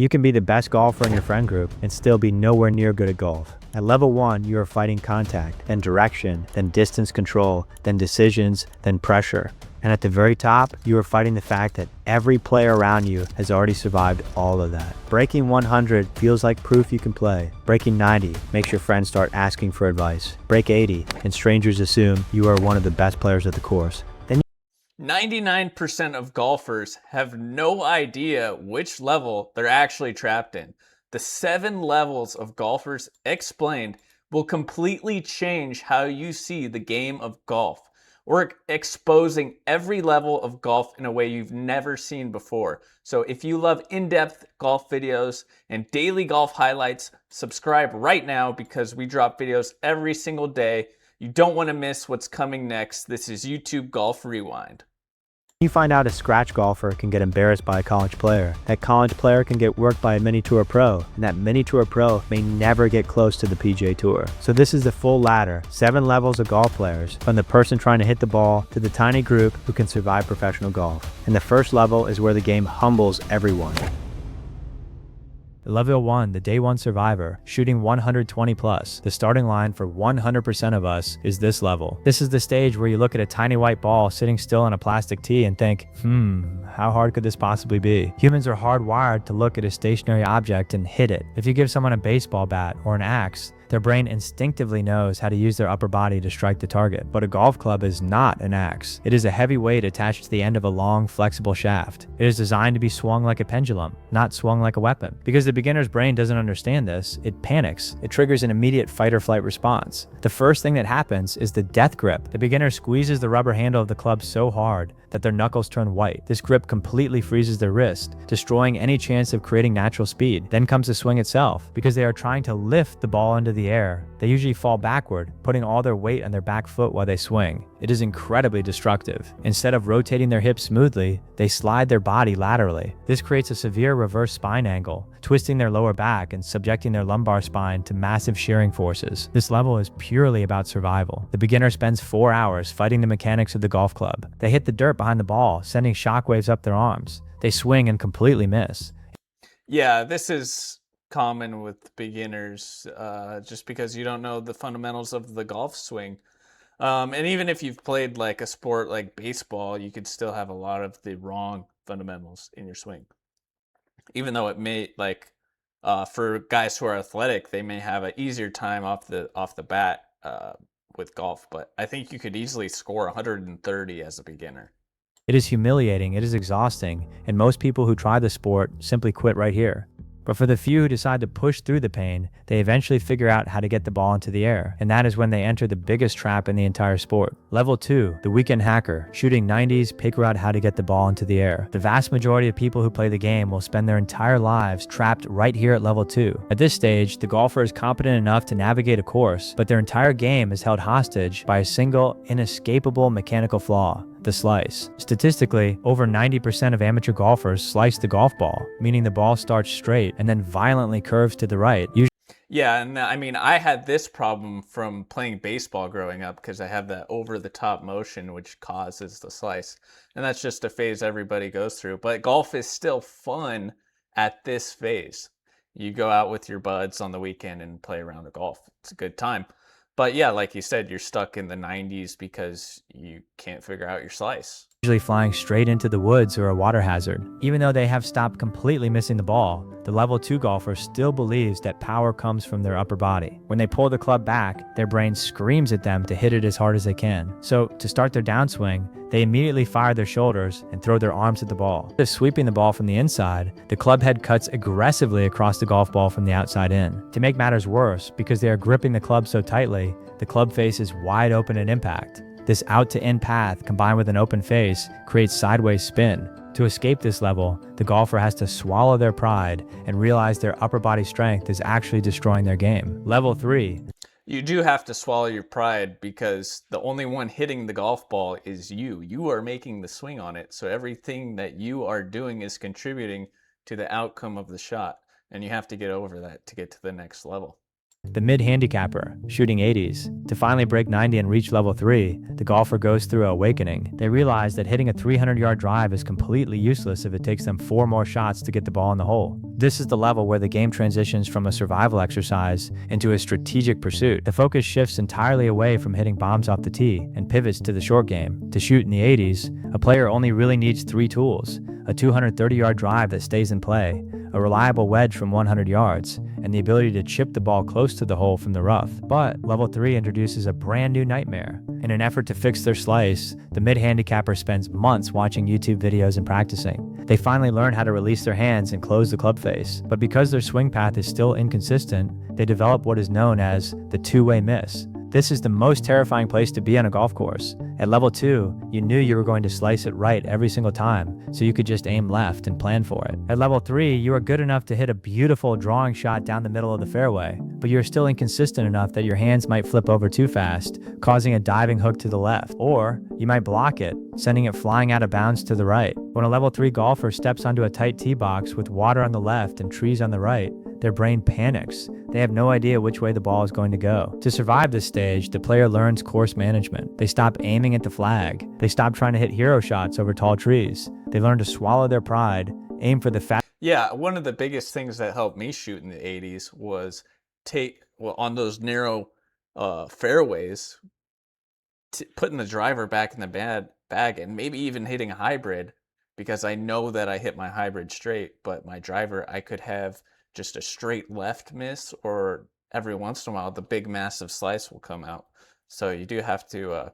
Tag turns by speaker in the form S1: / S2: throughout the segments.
S1: You can be the best golfer in your friend group and still be nowhere near good at golf. At level 1, you are fighting contact, then direction, then distance control, then decisions, then pressure. And at the very top, you are fighting the fact that every player around you has already survived all of that. Breaking 100 feels like proof you can play. Breaking 90 makes your friends start asking for advice. Break 80 and strangers assume you are one of the best players at the course.
S2: 99% of golfers have no idea which level they're actually trapped in. The 7 levels of golfers explained will completely change how you see the game of golf. We're exposing every level of golf in a way you've never seen before. So if you love in-depth golf videos and daily golf highlights, subscribe right now because we drop videos every single day. You don't want to miss what's coming next. This is YouTube Golf Rewind.
S1: You find out a scratch golfer can get embarrassed by a college player. That college player can get worked by a mini tour pro, and that mini tour pro may never get close to the PGA Tour. So this is the full ladder, 7 levels of golf players, from the person trying to hit the ball to the tiny group who can survive professional golf. And the first level is where the game humbles everyone. Level 1, the day 1 survivor, shooting 120 plus. The starting line for 100% of us is this level. This is the stage where you look at a tiny white ball sitting still on a plastic tee and think, how hard could this possibly be? Humans are hardwired to look at a stationary object and hit it. If you give someone a baseball bat or an axe, their brain instinctively knows how to use their upper body to strike the target. But a golf club is not an axe. It is a heavy weight attached to the end of a long, flexible shaft. It is designed to be swung like a pendulum, not swung like a weapon. Because the beginner's brain doesn't understand this, it panics. It triggers an immediate fight or flight response. The first thing that happens is the death grip. The beginner squeezes the rubber handle of the club so hard that their knuckles turn white. This grip completely freezes their wrist, destroying any chance of creating natural speed. Then comes the swing itself. Because they are trying to lift the ball into the air, they usually fall backward, putting all their weight on their back foot while they swing. It is incredibly destructive. Instead of rotating their hips smoothly, they slide their body laterally. This creates a severe reverse spine angle, twisting their lower back and subjecting their lumbar spine to massive shearing forces. This level is purely about survival. The beginner spends 4 hours fighting the mechanics of the golf club. They hit the dirt behind the ball, sending shockwaves up their arms. They swing and completely miss.
S2: Yeah, this is common with beginners just because you don't know the fundamentals of the golf swing. And even if you've played like a sport like baseball, you could still have a lot of the wrong fundamentals in your swing. Even though it may for guys who are athletic, they may have an easier time off the bat with golf. But I think you could easily score 130 as a beginner.
S1: It is humiliating, it is exhausting, and most people who try the sport simply quit right here. But for the few who decide to push through the pain, they eventually figure out how to get the ball into the air, and that is when they enter the biggest trap in the entire sport. Level 2, the weekend hacker, shooting 90s, figure out how to get the ball into the air. The vast majority of people who play the game will spend their entire lives trapped right here at level 2. At this stage, the golfer is competent enough to navigate a course, but their entire game is held hostage by a single, inescapable mechanical flaw: the slice. Statistically, over 90% of amateur golfers slice the golf ball, meaning the ball starts straight and then violently curves to the right.
S2: Yeah, and I mean, I had this problem from playing baseball growing up because I have that over-the-top motion which causes the slice. And that's just a phase everybody goes through. But golf is still fun at this phase. You go out with your buds on the weekend and play a round of golf. It's a good time. But yeah, like you said, you're stuck in the 90s because you can't figure out your slice.
S1: Usually flying straight into the woods or a water hazard. Even though they have stopped completely missing the ball, the level 2 golfer still believes that power comes from their upper body. When they pull the club back, their brain screams at them to hit it as hard as they can. So to start their downswing, they immediately fire their shoulders and throw their arms at the ball. Instead of sweeping the ball from the inside, the club head cuts aggressively across the golf ball from the outside in. To make matters worse, because they are gripping the club so tightly, the club face is wide open at impact. This out-to-in path, combined with an open face, creates sideways spin. To escape this level, the golfer has to swallow their pride and realize their upper body strength is actually destroying their game. Level 3.
S2: You do have to swallow your pride because the only one hitting the golf ball is you. You are making the swing on it, so everything that you are doing is contributing to the outcome of the shot, and you have to get over that to get to the next level.
S1: The mid-handicapper, shooting 80s. To finally break 90 and reach level 3, the golfer goes through an awakening. They realize that hitting a 300-yard drive is completely useless if it takes them 4 more shots to get the ball in the hole. This is the level where the game transitions from a survival exercise into a strategic pursuit. The focus shifts entirely away from hitting bombs off the tee and pivots to the short game. To shoot in the 80s, a player only really needs 3 tools: a 230-yard drive that stays in play, a reliable wedge from 100 yards, and the ability to chip the ball close to the hole from the rough. But level 3 introduces a brand new nightmare. In an effort to fix their slice, the mid-handicapper spends months watching YouTube videos and practicing. They finally learn how to release their hands and close the club face. But because their swing path is still inconsistent, they develop what is known as the two-way miss. This is the most terrifying place to be on a golf course. At level 2, you knew you were going to slice it right every single time, so you could just aim left and plan for it. At level 3, you are good enough to hit a beautiful drawing shot down the middle of the fairway, but you're still inconsistent enough that your hands might flip over too fast, causing a diving hook to the left, or you might block it, sending it flying out of bounds to the right. When a level 3 golfer steps onto a tight tee box with water on the left and trees on the right, their brain panics. They have no idea which way the ball is going to go. To survive this stage, the player learns course management. They stop aiming at the flag. They stop trying to hit hero shots over tall trees. They learn to swallow their pride, aim for the fat.
S2: Yeah, one of the biggest things that helped me shoot in the 80s was on those narrow fairways, putting the driver back in the bag and maybe even hitting a hybrid, because I know that I hit my hybrid straight, but my driver, I could have just a straight left miss, or every once in a while the big massive slice will come out. So you do have to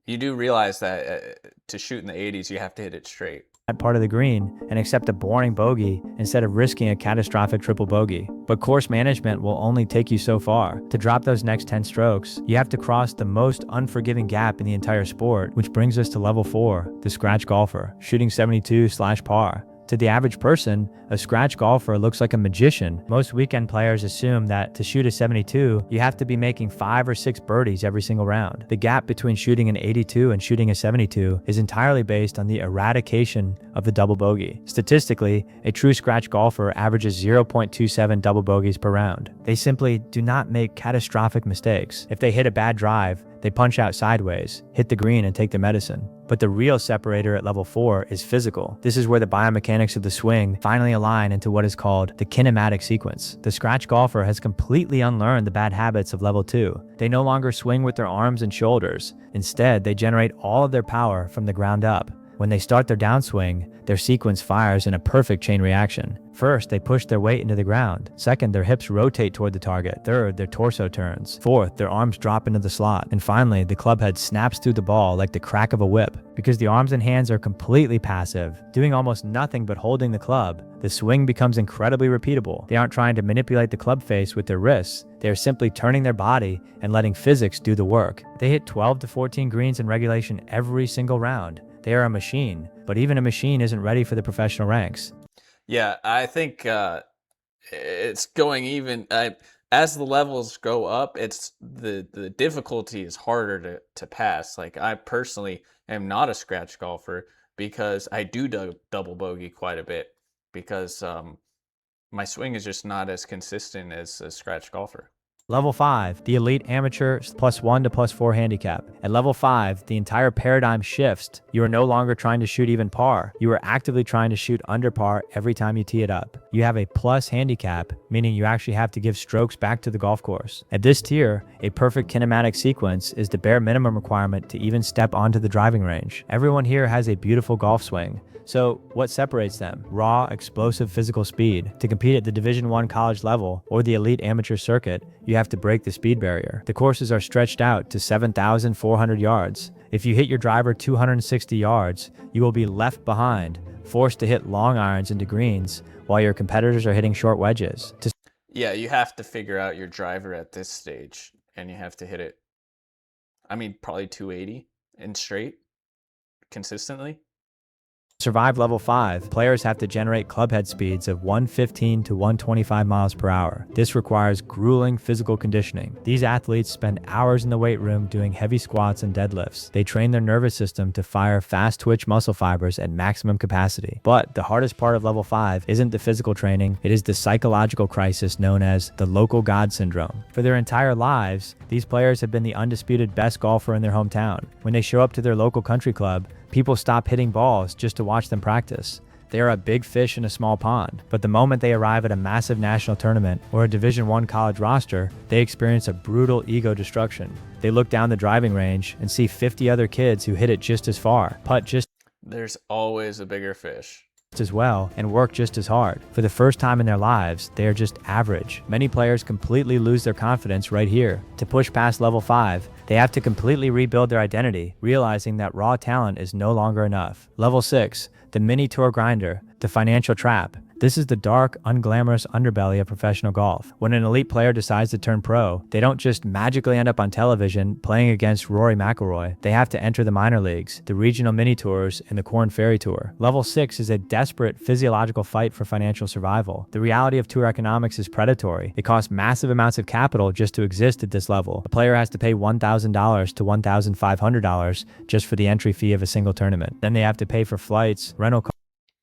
S2: you do realize that to shoot in the 80s you have to hit it straight.
S1: Part of the green and accept a boring bogey instead of risking a catastrophic triple bogey. But course management will only take you so far. To drop those next 10 strokes, you have to cross the most unforgiving gap in the entire sport, which brings us to level 4, the scratch golfer, shooting 72/par. To the average person, a scratch golfer looks like a magician. Most weekend players assume that to shoot a 72, you have to be making 5 or 6 birdies every single round. The gap between shooting an 82 and shooting a 72 is entirely based on the eradication of the double bogey. Statistically, a true scratch golfer averages 0.27 double bogeys per round. They simply do not make catastrophic mistakes. If they hit a bad drive, they punch out sideways, hit the green, and take their medicine. But the real separator at level 4 is physical. This is where the biomechanics of the swing finally align into what is called the kinematic sequence. The scratch golfer has completely unlearned the bad habits of level 2. They no longer swing with their arms and shoulders. Instead, they generate all of their power from the ground up. When they start their downswing, their sequence fires in a perfect chain reaction. First, they push their weight into the ground. Second, their hips rotate toward the target. Third, their torso turns. Fourth, their arms drop into the slot. And finally, the club head snaps through the ball like the crack of a whip. Because the arms and hands are completely passive, doing almost nothing but holding the club, the swing becomes incredibly repeatable. They aren't trying to manipulate the club face with their wrists. They are simply turning their body and letting physics do the work. They hit 12 to 14 greens in regulation every single round. They are a machine, but even a machine isn't ready for the professional ranks.
S2: Yeah, I think it's going even as the levels go up. It's the difficulty is harder to pass. Like, I personally am not a scratch golfer because I do double bogey quite a bit, because my swing is just not as consistent as a scratch golfer.
S1: Level 5, the elite amateur +1 to +4 handicap. At level 5, the entire paradigm shifts. You are no longer trying to shoot even par. You are actively trying to shoot under par every time you tee it up. You have a plus handicap, meaning you actually have to give strokes back to the golf course. At this tier, a perfect kinematic sequence is the bare minimum requirement to even step onto the driving range. Everyone here has a beautiful golf swing. So what separates them? Raw, explosive physical speed. To compete at the Division I college level or the elite amateur circuit, you have to break the speed barrier. The courses are stretched out to 7,400 yards. If you hit your driver 260 yards, you will be left behind, forced to hit long irons into greens while your competitors are hitting short wedges.
S2: Yeah, you have to figure out your driver at this stage, and you have to hit it, I mean, probably 280 and straight consistently.
S1: Survive level 5, players have to generate clubhead speeds of 115 to 125 miles per hour. This requires grueling physical conditioning. These athletes spend hours in the weight room doing heavy squats and deadlifts. They train their nervous system to fire fast twitch muscle fibers at maximum capacity. But the hardest part of level 5 isn't the physical training, it is the psychological crisis known as the local god syndrome. For their entire lives, these players have been the undisputed best golfer in their hometown. When they show up to their local country club, people stop hitting balls just to watch them practice. They are a big fish in a small pond, but the moment they arrive at a massive national tournament or a Division I college roster, they experience a brutal ego destruction. They look down the driving range and see 50 other kids who hit it just as far, putt just
S2: There's always a bigger fish.
S1: as well, and work just as hard. For the first time in their lives, they are just average. Many players completely lose their confidence right here. To push past level 5, they have to completely rebuild their identity, realizing that raw talent is no longer enough. Level 6, the mini tour grinder, the financial trap. This is the dark, unglamorous underbelly of professional golf. When an elite player decides to turn pro, they don't just magically end up on television playing against Rory McIlroy. They have to enter the minor leagues, the regional mini tours, and the Korn Ferry Tour. Level 6 is a desperate physiological fight for financial survival. The reality of tour economics is predatory. It costs massive amounts of capital just to exist at this level. A player has to pay $1,000 to $1,500 just for the entry fee of a single tournament. Then they have to pay for flights, rental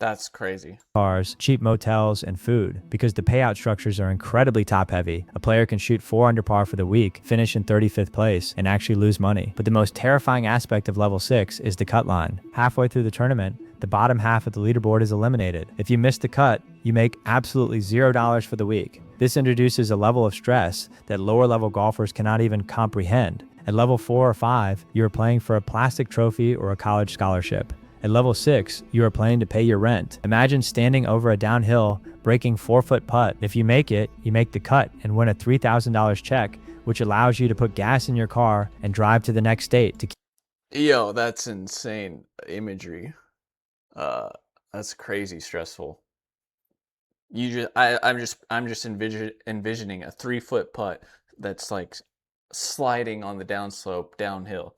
S2: That's crazy.
S1: cars, cheap motels, and food. Because the payout structures are incredibly top-heavy, a player can shoot 4 under par for the week, finish in 35th place, and actually lose money. But the most terrifying aspect of level 6 is the cut line. Halfway through the tournament, the bottom half of the leaderboard is eliminated. If you miss the cut, you make absolutely $0 for the week. This introduces a level of stress that lower-level golfers cannot even comprehend. At level 4 or 5, you are playing for a plastic trophy or a college scholarship. At level 6, you are planning to pay your rent. Imagine standing over a downhill, breaking 4-foot putt. If you make it, you make the cut and win a $3,000 check, which allows you to put gas in your car and drive to the next state to
S2: Yo, that's insane imagery. That's crazy stressful. I'm just envisioning a 3-foot putt that's like sliding on the downslope downhill.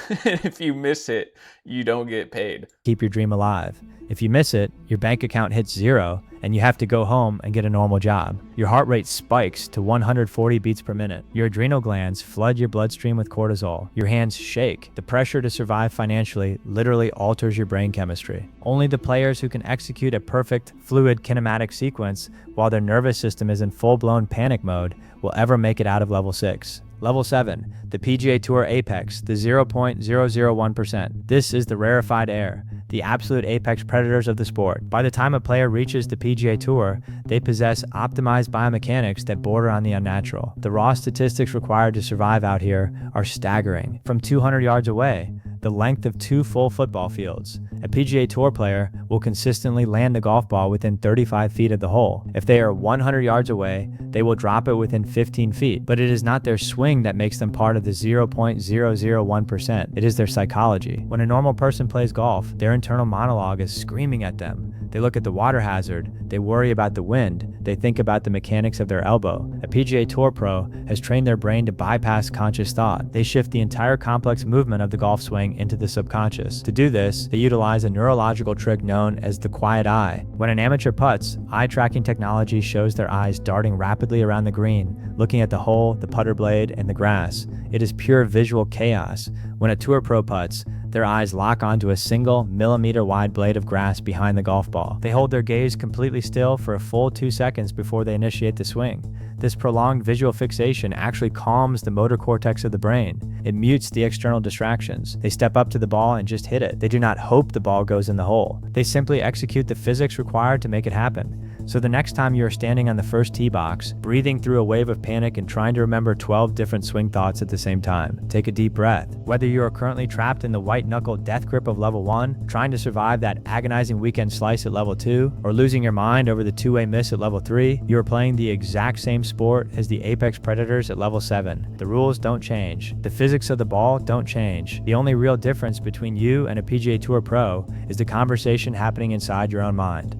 S2: If you miss it, you don't get paid.
S1: keep your dream alive. If you miss it, your bank account hits 0 and you have to go home and get a normal job. Your heart rate spikes to 140 beats per minute. Your adrenal glands flood your bloodstream with cortisol. Your hands shake. The pressure to survive financially literally alters your brain chemistry. Only the players who can execute a perfect, fluid kinematic sequence while their nervous system is in full-blown panic mode will ever make it out of level 6. Level 7, the PGA Tour Apex, the 0.001%. This is the rarefied air, the absolute apex predators of the sport. By the time a player reaches the PGA Tour, they possess optimized biomechanics that border on the unnatural. The raw statistics required to survive out here are staggering. From 200 yards away, the length of 2 full football fields. A PGA Tour player will consistently land the golf ball within 35 feet of the hole. If they are 100 yards away, they will drop it within 15 feet. But it is not their swing that makes them part of the 0.001%. It is their psychology. When a normal person plays golf, their internal monologue is screaming at them. They look at the water hazard, they worry about the wind, they think about the mechanics of their elbow. A PGA Tour pro has trained their brain to bypass conscious thought. They shift the entire complex movement of the golf swing into the subconscious. To do this, they utilize a neurological trick known as the quiet eye. When an amateur putts, eye tracking technology shows their eyes darting rapidly around the green, looking at the hole, the putter blade, and the grass. It is pure visual chaos. When a tour pro putts, their eyes lock onto a single millimeter-wide blade of grass behind the golf ball. They hold their gaze completely still for a full 2 seconds before they initiate the swing. This prolonged visual fixation actually calms the motor cortex of the brain. It mutes the external distractions. They step up to the ball and just hit it. They do not hope the ball goes in the hole. They simply execute the physics required to make it happen. So the next time you are standing on the first tee box, breathing through a wave of panic and trying to remember 12 different swing thoughts at the same time, take a deep breath. Whether you are currently trapped in the white-knuckle death grip of level 1, trying to survive that agonizing weekend slice at level 2, or losing your mind over the two-way miss at level 3, you are playing the exact same sport as the apex predators at level 7. The rules don't change. The physics of the ball don't change. The only real difference between you and a PGA Tour pro is the conversation happening inside your own mind.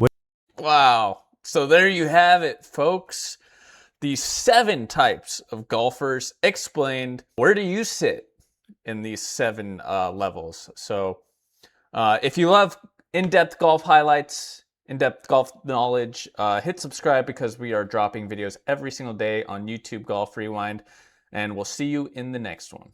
S2: Wow. So there you have it, folks. The 7 types of golfers explained. Where do you sit in these 7 levels? So if you love in-depth golf highlights, in-depth golf knowledge. Hit subscribe because we are dropping videos every single day on YouTube Golf Rewind, and we'll see you in the next one.